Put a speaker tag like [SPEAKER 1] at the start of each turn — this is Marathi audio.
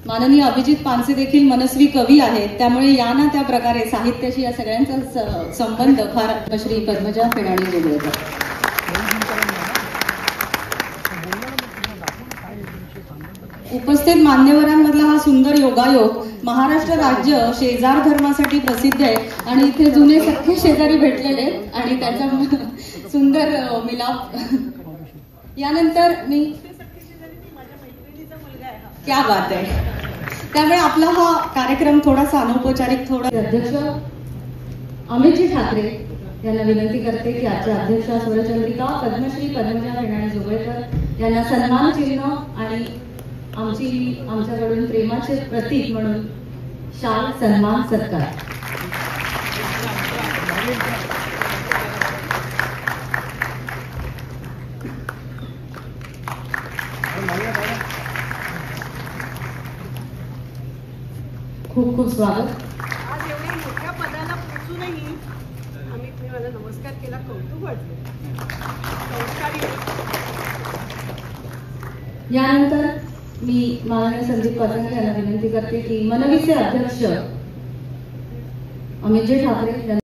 [SPEAKER 1] माननीय अभिजित पानसे देखील मनस्वी कवी आहेत, त्यामुळे या ना त्या प्रकारे साहित्याशी या सगळ्यांचा संबंध फार. श्री पद्मजा फेडाणे जोगळेकर. उपस्थित मान्यवरांमधला हा सुंदर योगायोग. महाराष्ट्र राज्य शेजार धर्मासाठी प्रसिद्ध आहे आणि इथे जुने सख्खे शेजारी भेटलेले आणि त्याचा सुंदर मिलाप. यानंतर मी क्या बात आहे. त्यामुळे आपला हा कार्यक्रम थोडासा अनौपचारिक, थोडा. अध्यक्ष अमितजी ठाकरे यांना विनंती करते की आजच्या अध्यक्ष स्वरचंद्रिका पद्मश्री पद्मजा फेडाणे जोगळेकर यांना सन्मान चिन्ह आणि आमच्याकडून प्रेमाचे प्रतीक म्हणून शाल सन्मान सत्कार. खूप खूप स्वागत.
[SPEAKER 2] आज एवढ्या मोठ्या पदाला पोचूनही अमितने मला नमस्कार केला, कौतुक वाटलं.
[SPEAKER 1] यानंतर मी माननीय संदीप पतंगे यांना विनंती करते की मनवीचे अध्यक्ष अमितजी ठाकरे